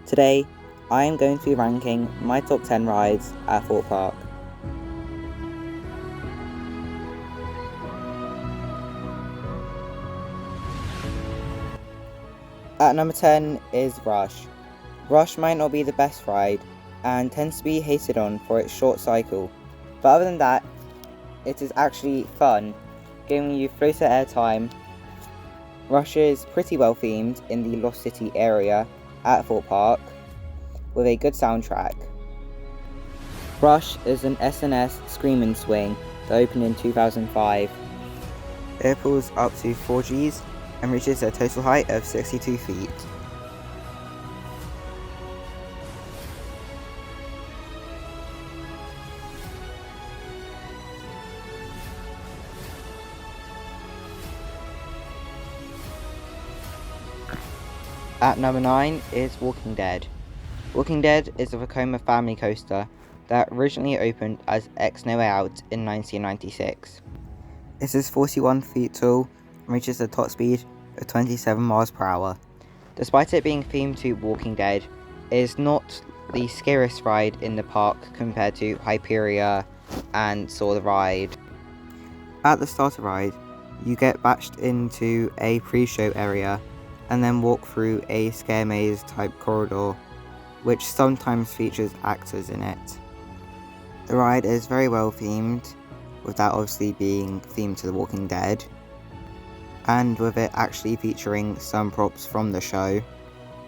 Today, I am going to be ranking my top 10 rides at Thorpe Park. At number 10 is Rush. Rush might not be the best ride and tends to be hated on for its short cycle, but other than that, it is actually fun, giving you floater airtime. Rush is pretty well themed in the Lost City area at Thorpe Park, with a good soundtrack. Rush is an S&S Screamin' Swing that opened in 2005. It pulls up to 4 Gs and reaches a total height of 62 feet. At number 9 is Walking Dead. Walking Dead is a Vekoma family coaster that originally opened as X No Way Out in 1996. It is 41 feet tall and reaches a top speed of 27 miles per hour. Despite it being themed to Walking Dead, it is not the scariest ride in the park compared to Hyperia and Saw the Ride. At the starter ride, you get batched into a pre-show area and then walk through a scare maze type corridor, which sometimes features actors in it. The ride is very well themed, with that obviously being themed to The Walking Dead, and with it actually featuring some props from the show.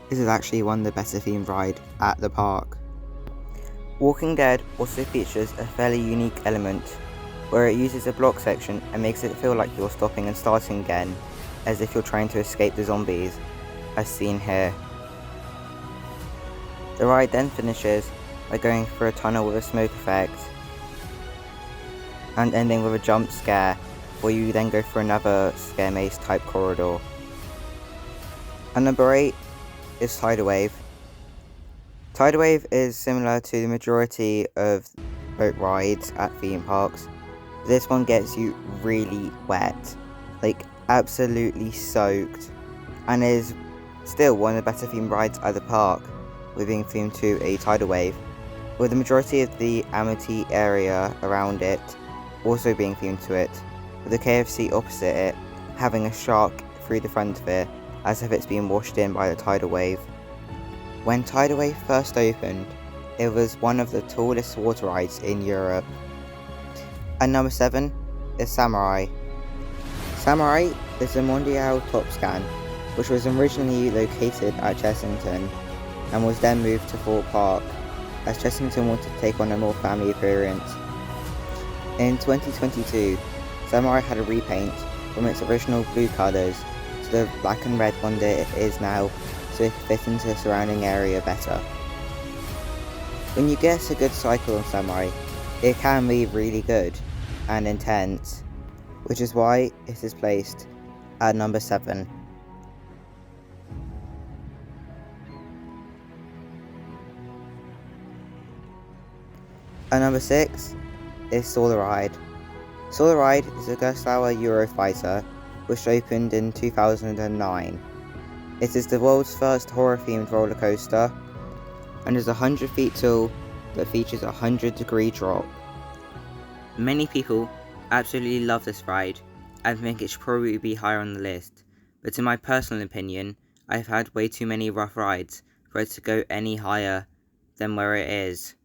This is actually one of the better themed rides at the park. Walking Dead also features a fairly unique element, where it uses a block section and makes it feel like you're stopping and starting again, as if you're trying to escape the zombies, as seen here. The ride then finishes by going through a tunnel with a smoke effect, and ending with a jump scare, where you then go for another scare maze type corridor. And number 8 is Tidal Wave. Tidal Wave is similar to the majority of boat rides at theme parks. This one gets you really wet, like absolutely soaked, and is still one of the better themed rides at the park, with being themed to a tidal wave, with the majority of the Amity area around it also being themed to it, with the KFC opposite it having a shark through the front of it, as if it's been washed in by the tidal wave. When Tidal Wave first opened, it was one of the tallest water rides in Europe. And number 7 is Samurai. Samurai is a Mondial top scan, which was originally located at Chessington and was then moved to Thorpe Park, as Chessington wanted to take on a more family appearance. In 2022, Samurai had a repaint from its original blue colours to the black and red one that it is now, so it could fit into the surrounding area better. When you get a good cycle on Samurai, it can be really good and intense, which is why it is placed at number 7. At number 6 is Saw the Ride. Saw the Ride is a Gerstlauer Eurofighter which opened in 2009. It is the world's first horror-themed roller coaster and is 100 feet tall that features a 100-degree drop. Many people absolutely love this ride and think it should probably be higher on the list, but in my personal opinion, I've had way too many rough rides for it to go any higher than where it is.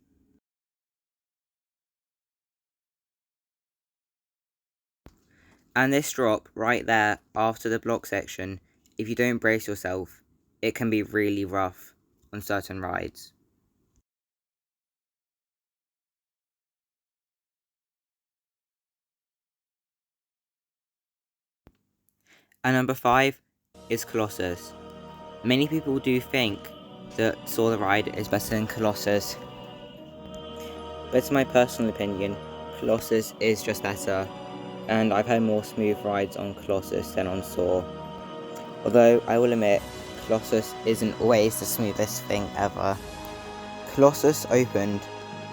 And this drop right there after the block section, if you don't brace yourself, it can be really rough on certain rides. And number 5 is Colossus. Many people do think that Saw the Ride is better than Colossus, but in my personal opinion, Colossus is just better, and I've had more smooth rides on Colossus than on Saw. Although I will admit, Colossus isn't always the smoothest thing ever. Colossus opened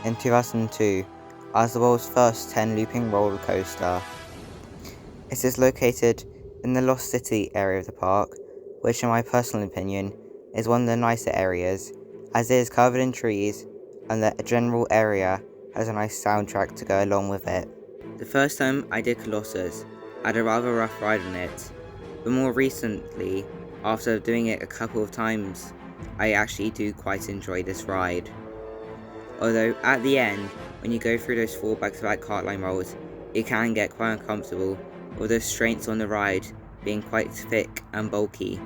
in 2002 as the world's first 10 looping roller coaster. It is located in the Lost City area of the park, which in my personal opinion is one of the nicer areas, as it is covered in trees and the general area has a nice soundtrack to go along with it. The first time I did Colossus, I had a rather rough ride on it, but more recently, after doing it a couple of times, I actually do quite enjoy this ride. Although at the end, when you go through those 4 back-to-back cartline rolls, it can get quite uncomfortable, with the strengths on the ride being quite thick and bulky.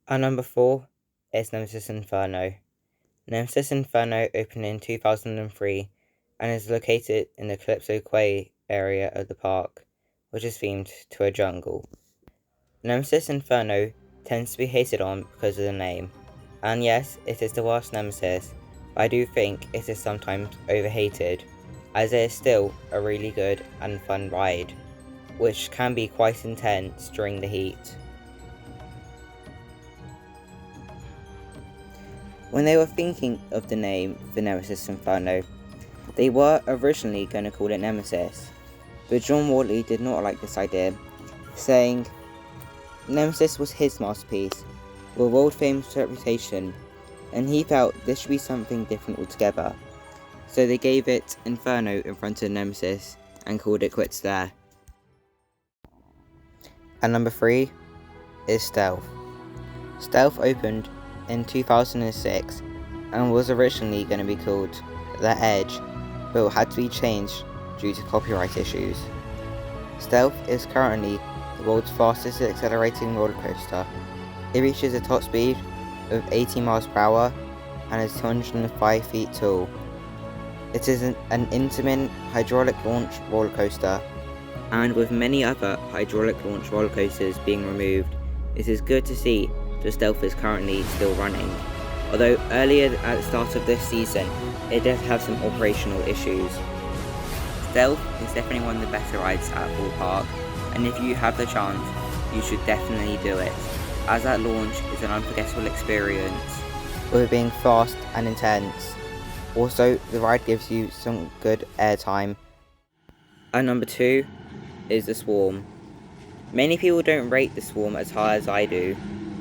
Our number 4 is Nemesis Inferno. Nemesis Inferno opened in 2003 and is located in the Calypso Quay area of the park, which is themed to a jungle. Nemesis Inferno tends to be hated on because of the name, and yes, it is the worst Nemesis, but I do think it is sometimes overhated, as it is still a really good and fun ride, which can be quite intense during the heat. When they were thinking of the name for Nemesis Inferno, they were originally going to call it Nemesis, but John Wortley did not like this idea, saying Nemesis was his masterpiece, with a world-famous reputation, and he felt this should be something different altogether, so they gave it Inferno in front of Nemesis and called it quits there. And number 3 is Stealth. Stealth opened in 2006 and was originally going to be called The Edge, but had to be changed due to copyright issues. Stealth is currently the world's fastest accelerating roller coaster. It reaches a top speed of 80 miles per hour and is 205 feet tall. It is an intimate hydraulic launch roller coaster, and with many other hydraulic launch roller coasters being removed, it is good to see the Stealth is currently still running. Although earlier at the start of this season, it does have some operational issues. Stealth is definitely one of the better rides at Thorpe Park, and if you have the chance, you should definitely do it, as that launch is an unforgettable experience, with it being fast and intense. Also, the ride gives you some good airtime. And number 2 is the Swarm. Many people don't rate the Swarm as high as I do,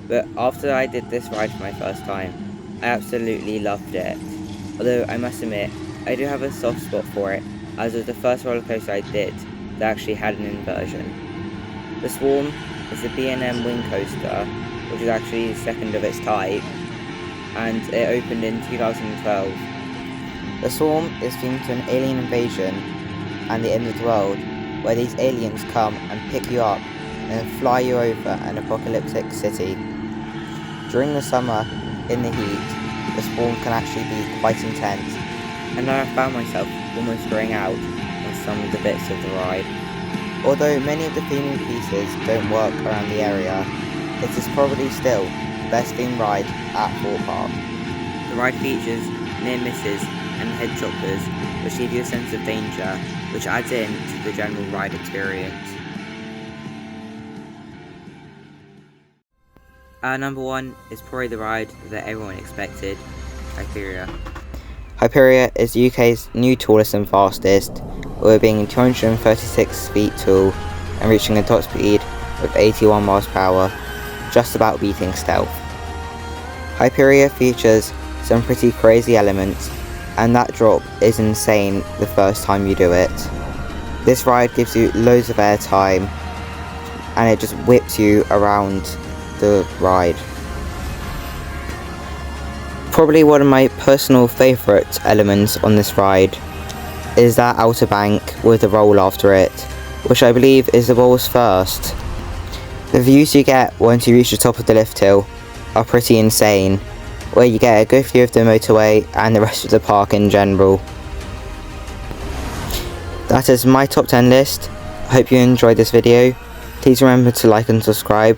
but after I did this ride for my first time, I absolutely loved it. Although I must admit, I do have a soft spot for it, as it was the first roller coaster I did that actually had an inversion. The Swarm is a B&M wing coaster, which is actually the second of its type, and it opened in 2012. The Swarm is themed to an alien invasion and the end of the world, where these aliens come and pick you up and fly you over an apocalyptic city. During the summer, in the heat, the Swarm can actually be quite intense, and I found myself almost going out on some of the bits of the ride. Although many of the theming pieces don't work around the area, it is probably still the best themed ride at Thorpe Park. The ride features near misses and head choppers, which give you a sense of danger, which adds in to the general ride experience. Our number 1 is probably the ride that everyone expected, Hyperia. Hyperia is the UK's new tallest and fastest, with it being 236 feet tall and reaching a top speed of 81 miles per hour, just about beating Stealth. Hyperia features some pretty crazy elements, and that drop is insane the first time you do it. This ride gives you loads of air time, and it just whips you around the ride. Probably one of my personal favourite elements on this ride is that outer bank with the roll after it, which I believe is the world's first. The views you get once you reach the top of the lift hill are pretty insane, where you get a good view of the motorway and the rest of the park in general. That is my top 10 list. I hope you enjoyed this video. Please remember to like and subscribe,